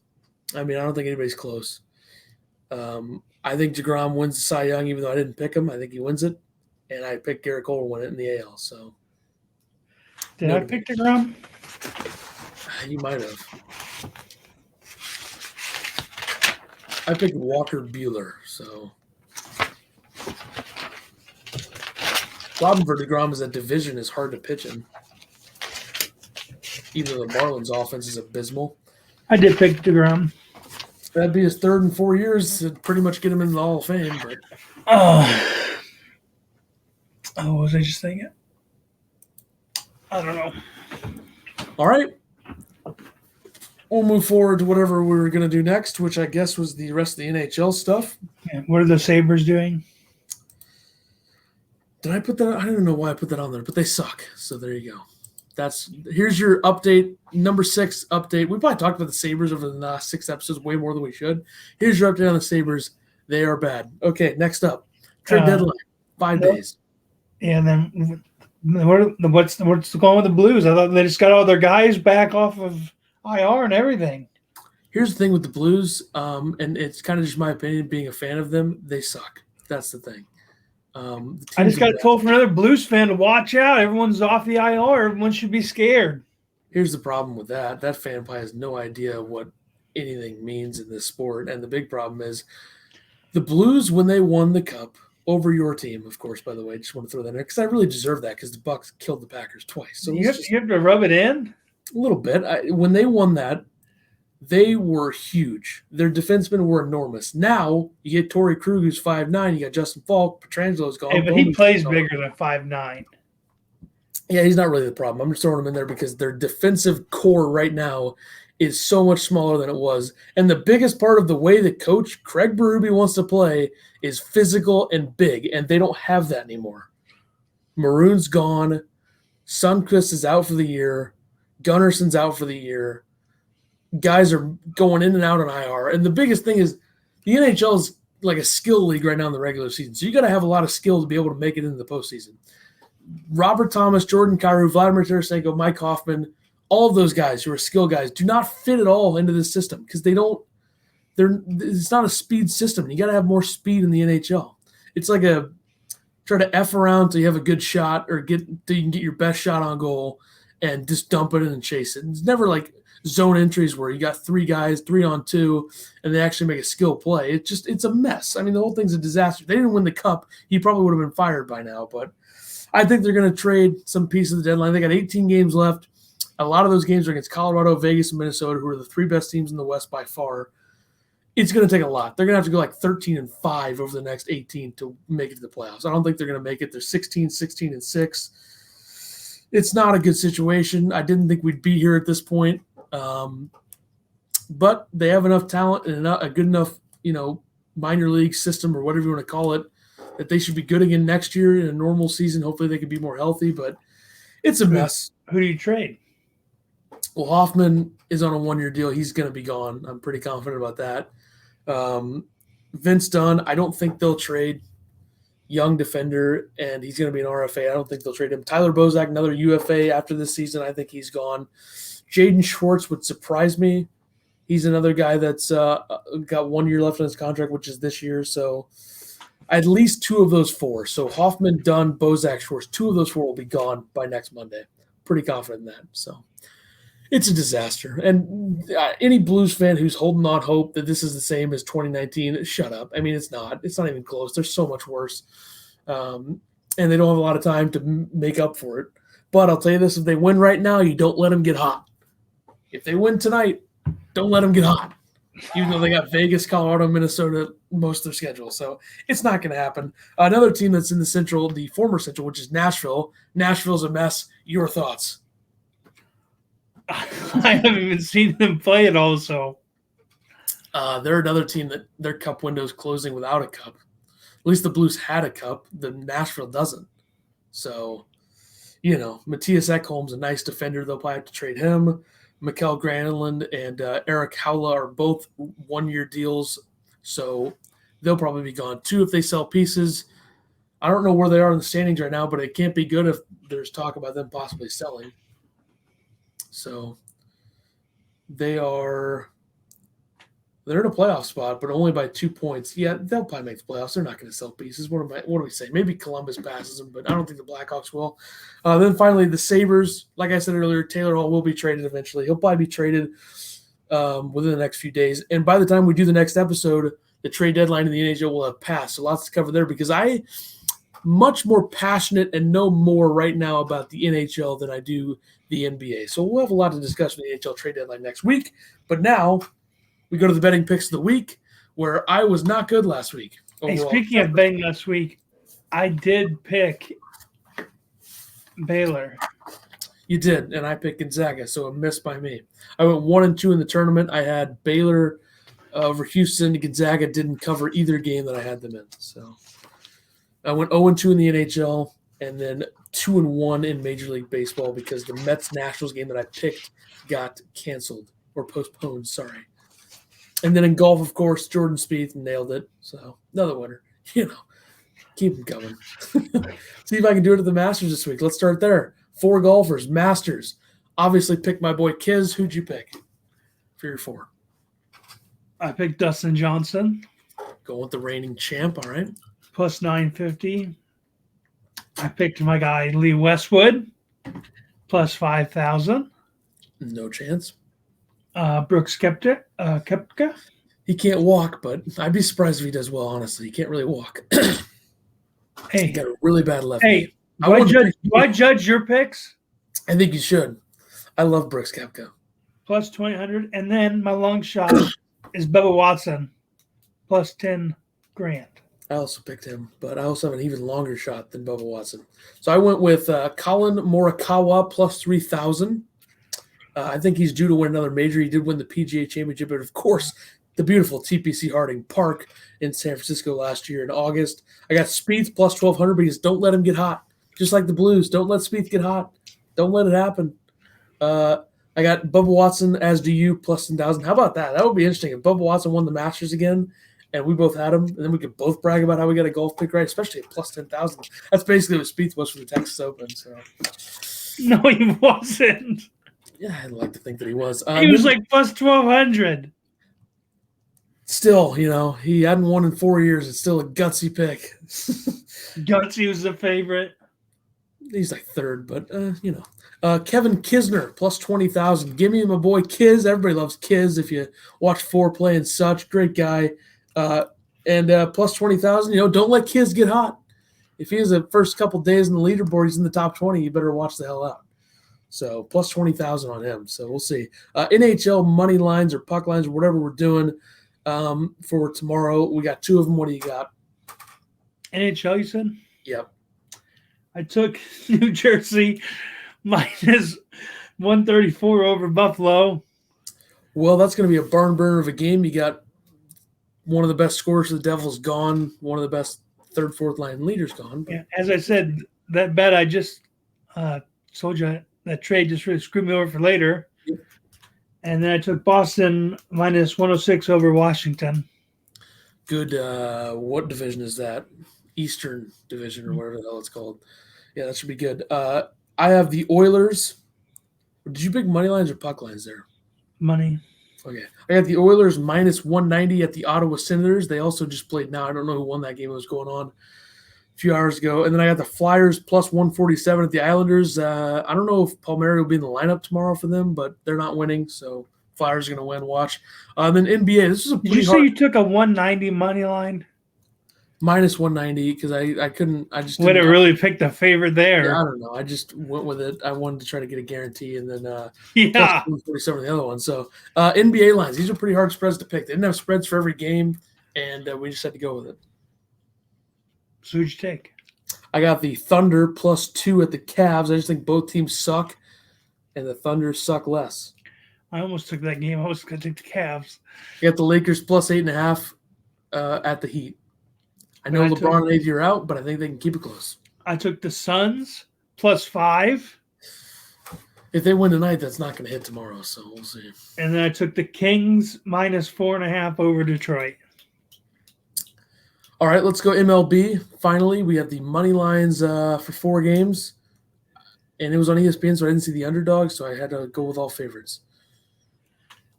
[SPEAKER 1] I mean, I don't think anybody's close. I think deGrom wins the Cy Young, even though I didn't pick him. I think he wins it. And I picked Garrett Cole to win it in the AL. So,
[SPEAKER 2] Did I pick deGrom?
[SPEAKER 1] You might have. I picked Walker Buehler. So, problem for deGrom is that division is hard to pitch in. Even though the Marlins offense is abysmal.
[SPEAKER 2] I did pick deGrom.
[SPEAKER 1] That'd be his third in 4 years to pretty much get him in the Hall of Fame. But
[SPEAKER 2] what was I just thinking? I don't know.
[SPEAKER 1] All right. We'll move forward to whatever we were going to do next, which I guess was the rest of the NHL stuff.
[SPEAKER 2] Yeah. What are the Sabres doing?
[SPEAKER 1] Did I put that? I don't even know why I put that on there, but they suck. So there you go. Here's your update, number 6 update. We probably talked about the Sabres over the last 6 episodes way more than we should. Here's your update on the Sabres. They are bad. Okay, next up. Trade deadline, 5 days.
[SPEAKER 2] Yeah, and then what's going on with the Blues? I thought they just got all their guys back off of IR and everything.
[SPEAKER 1] Here's the thing with the Blues, and it's kind of just my opinion, being a fan of them, they suck. That's the thing.
[SPEAKER 2] I just got told from another Blues fan to watch out. Everyone's off the IR. Everyone should be scared.
[SPEAKER 1] Here's the problem with that. That fan probably has no idea what anything means in this sport. And the big problem is the Blues, when they won the Cup over your team, of course, by the way, just want to throw that in there because I really deserve that because the Bucks killed the Packers twice. So
[SPEAKER 2] you have to rub it in?
[SPEAKER 1] A little bit. When they won that, they were huge. Their defensemen were enormous. Now you get Torrey Krug, who's 5'9". You got Justin Falk. Petrangelo's gone.
[SPEAKER 2] Hey, but he plays bigger than 5'9".
[SPEAKER 1] Yeah, he's not really the problem. I'm just throwing him in there because their defensive core right now is so much smaller than it was. And the biggest part of the way that coach Craig Berube wants to play is physical and big, and they don't have that anymore. Maroon's gone. Sundqvist is out for the year. Gunnarsson's out for the year. Guys are going in and out on IR. And the biggest thing is the NHL is like a skill league right now in the regular season. So you got to have a lot of skill to be able to make it into the postseason. Robert Thomas, Jordan Kyrou, Vladimir Tarasenko, Mike Hoffman, all of those guys who are skill guys do not fit at all into this system because it's not a speed system. You got to have more speed in the NHL. It's like try to F around till you have a good shot or till you can get your best shot on goal and just dump it in and chase it. It's never like zone entries where you got 3 guys, 3-on-2, and they actually make a skill play. It's a mess. I mean, the whole thing's a disaster. If they didn't win the Cup, he probably would have been fired by now. But I think they're going to trade some piece of the deadline. They got 18 games left. A lot of those games are against Colorado, Vegas, and Minnesota, who are the 3 best teams in the West by far. It's going to take a lot. They're going to have to go like 13-5 over the next 18 to make it to the playoffs. I don't think they're going to make it. They're 16-6. It's not a good situation. I didn't think we'd be here at this point. But they have enough talent and a good enough, minor league system or whatever you want to call it, that they should be good again next year in a normal season. Hopefully they can be more healthy, but it's a mess.
[SPEAKER 2] Who do you trade?
[SPEAKER 1] Well, Hoffman is on a 1-year deal. He's going to be gone. I'm pretty confident about that. Vince Dunn, I don't think they'll trade. Young defender, and he's going to be an RFA. I don't think they'll trade him. Tyler Bozak, another UFA after this season. I think he's gone. Jaden Schwartz would surprise me. He's another guy that's got 1 year left on his contract, which is this year. So at least 2 of those 4. So Hoffman, Dunn, Bozak, Schwartz, 2 of those 4 will be gone by next Monday. Pretty confident in that. So it's a disaster. And any Blues fan who's holding on hope that this is the same as 2019, shut up. I mean, it's not. It's not even close. They're so much worse. And they don't have a lot of time to make up for it. But I'll tell you this, if they win right now, you don't let them get hot. If they win tonight, don't let them get hot. Even though they got Vegas, Colorado, Minnesota, most of their schedule. So it's not going to happen. Another team that's in the Central, the former Central, which is Nashville. Nashville's a mess. Your thoughts?
[SPEAKER 2] I haven't even seen them play at all, so.
[SPEAKER 1] They're another team that their cup window is closing without a cup. At least the Blues had a cup. The Nashville doesn't. So, Matthias Ekholm's a nice defender. They'll probably have to trade him. Mikael Granlund and Eric Haula are both 1-year deals, so they'll probably be gone too if they sell pieces. I don't know where they are in the standings right now, but it can't be good if there's talk about them possibly selling. So they're in a playoff spot, but only by 2 points. Yeah, they'll probably make the playoffs. They're not going to sell pieces. What do we say? Maybe Columbus passes them, but I don't think the Blackhawks will. Then finally, the Sabres. Like I said earlier, Taylor Hall will be traded eventually. He'll probably be traded within the next few days. And by the time we do the next episode, the trade deadline in the NHL will have passed. So lots to cover there because I much more passionate and know more right now about the NHL than I do the NBA. So we'll have a lot to discuss with the NHL trade deadline next week. But now we go to the betting picks of the week, where I was not good last week.
[SPEAKER 2] Hey, speaking of betting last week, I did pick Baylor.
[SPEAKER 1] You did, and I picked Gonzaga, so a miss by me. I went 1-2 in the tournament. I had Baylor over Houston. Gonzaga didn't cover either game that I had them in. So I went 0-2 in the NHL, and then 2-1 in Major League Baseball because the Mets-Nationals game that I picked got canceled or postponed, sorry. And then in golf, of course, Jordan Spieth nailed it. So another winner. Keep them coming. See if I can do it at the Masters this week. Let's start there. 4 golfers, Masters. Obviously picked my boy Kiz. Who'd you pick for your 4?
[SPEAKER 2] I picked Dustin Johnson.
[SPEAKER 1] Going with the reigning champ, all right.
[SPEAKER 2] Plus 950. I picked my guy Lee Westwood. Plus 5,000.
[SPEAKER 1] No chance.
[SPEAKER 2] Brooks Koepka.
[SPEAKER 1] He can't walk, but I'd be surprised if he does well, honestly. He can't really walk.
[SPEAKER 2] Hey.
[SPEAKER 1] He got a really bad left
[SPEAKER 2] knee. Do I judge your picks?
[SPEAKER 1] I think you should. I love Brooks Koepka.
[SPEAKER 2] Plus 2,000. And then my long shot is Bubba Watson. Plus 10 grand.
[SPEAKER 1] I also picked him, but I also have an even longer shot than Bubba Watson. So I went with Colin Morikawa plus 3,000. I think he's due to win another major. He did win the PGA Championship, but of course, the beautiful TPC Harding Park in San Francisco last year in August. I got Spieth plus 1,200 because don't let him get hot. Just like the Blues, don't let Spieth get hot. Don't let it happen. I got Bubba Watson, as do you, plus 10,000. How about that? That would be interesting if Bubba Watson won the Masters again and we both had him, and then we could both brag about how we got a golf pick right, especially at plus 10,000. That's basically what Spieth was for the Texas Open. So.
[SPEAKER 2] No, he wasn't.
[SPEAKER 1] Yeah, I'd like to think that he was.
[SPEAKER 2] He was like plus 1,200.
[SPEAKER 1] Still, he hadn't won in 4 years. It's still a gutsy pick.
[SPEAKER 2] Gutsy was the favorite.
[SPEAKER 1] He's like third, but, Kevin Kisner, plus 20,000. Give me my boy Kiz. Everybody loves Kiz if you watch Foreplay and such. Great guy. And plus 20,000. Don't let Kiz get hot. If he has the first couple days in the leaderboard, he's in the top 20, you better watch the hell out. So plus 20,000 on him. So we'll see. NHL money lines or puck lines or whatever we're doing for tomorrow. We got 2 of them. What do you got?
[SPEAKER 2] NHL, you said?
[SPEAKER 1] Yep.
[SPEAKER 2] I took New Jersey minus 134 over Buffalo.
[SPEAKER 1] Well, that's going to be a barn burner of a game. You got one of the best scorers for the Devils gone. One of the best third, fourth line leaders gone. But.
[SPEAKER 2] Yeah, as I said, that bet I just told you that trade just really screwed me over for later.
[SPEAKER 1] Yep.
[SPEAKER 2] And then I took Boston minus 106 over Washington.
[SPEAKER 1] Good. What division is that? Eastern Division or whatever the hell it's called. Yeah, that should be good. I have the Oilers. Did you pick money lines or puck lines there?
[SPEAKER 2] Money.
[SPEAKER 1] Okay. I got the Oilers minus 190 at the Ottawa Senators. They also just played now. I don't know who won that game. It was going on a few hours ago. And then I got the Flyers plus 147 at the Islanders. I don't know if Palmieri will be in the lineup tomorrow for them, but they're not winning, so Flyers are going to win. Watch. Then NBA. This is a pretty
[SPEAKER 2] Did you say you took a 190 money line?
[SPEAKER 1] Minus 190 because I couldn't. I just
[SPEAKER 2] would it really pick the favorite there?
[SPEAKER 1] Yeah, I don't know. I just went with it. I wanted to try to get a guarantee, and then
[SPEAKER 2] plus
[SPEAKER 1] 147 of the other one. So NBA lines. These are pretty hard spreads to pick. They didn't have spreads for every game, and we just had to go with it.
[SPEAKER 2] So who'd you take?
[SPEAKER 1] I got the Thunder plus 2 at the Cavs. I just think both teams suck, and the Thunder suck less.
[SPEAKER 2] I almost took that game. I was going to take the Cavs.
[SPEAKER 1] I got the Lakers plus 8.5 at the Heat. I know LeBron and AD are out, but I think they can keep it close.
[SPEAKER 2] I took the Suns plus 5.
[SPEAKER 1] If they win tonight, that's not going to hit tomorrow, so we'll see.
[SPEAKER 2] And then I took the Kings minus 4.5 over Detroit.
[SPEAKER 1] All right, let's go MLB. Finally, we have the money lines for 4 games. And it was on ESPN, so I didn't see the underdog, so I had to go with all favorites.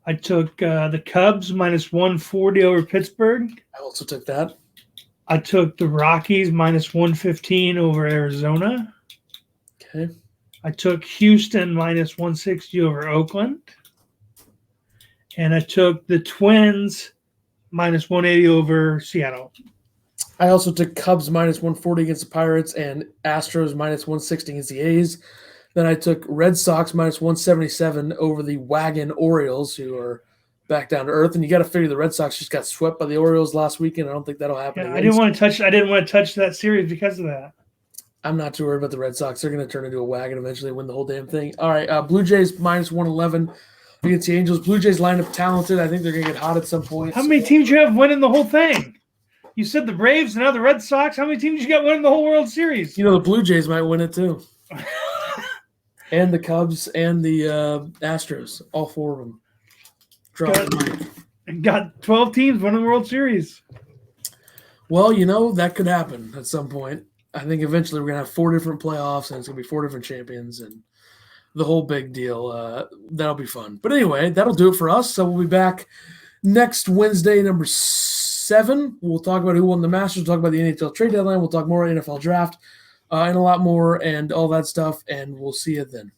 [SPEAKER 2] I took the Cubs minus 140 over Pittsburgh.
[SPEAKER 1] I also took that.
[SPEAKER 2] I took the Rockies minus 115 over Arizona.
[SPEAKER 1] Okay.
[SPEAKER 2] I took Houston minus 160 over Oakland. And I took the Twins minus 180 over Seattle.
[SPEAKER 1] I also took Cubs minus 140 against the Pirates and Astros minus 160 against the A's. Then I took Red Sox minus 177 over the wagon Orioles, who are back down to earth. And you got to figure the Red Sox just got swept by the Orioles last weekend. I don't think that'll happen.
[SPEAKER 2] Yeah, I didn't want to touch that series because of that.
[SPEAKER 1] I'm not too worried about the Red Sox. They're going to turn into a wagon eventually and win the whole damn thing. All right, Blue Jays minus 111 against the Angels. Blue Jays lineup talented. I think they're going to get hot at some point.
[SPEAKER 2] How many teams you have winning the whole thing? You said the Braves and now the Red Sox. How many teams you got winning the whole World Series?
[SPEAKER 1] You know, the Blue Jays might win it too. And the Cubs and the Astros, all 4 of them.
[SPEAKER 2] Got 12 teams winning the World Series.
[SPEAKER 1] Well, you know, that could happen at some point. I think eventually we're going to have 4 different playoffs, and it's going to be 4 different champions, and the whole big deal. That'll be fun. But anyway, that'll do it for us. So we'll be back next Wednesday, number 7. We'll talk about who won the Masters. We'll talk about the NHL trade deadline. We'll talk more NFL draft. And a lot more and all that stuff, and we'll see you then.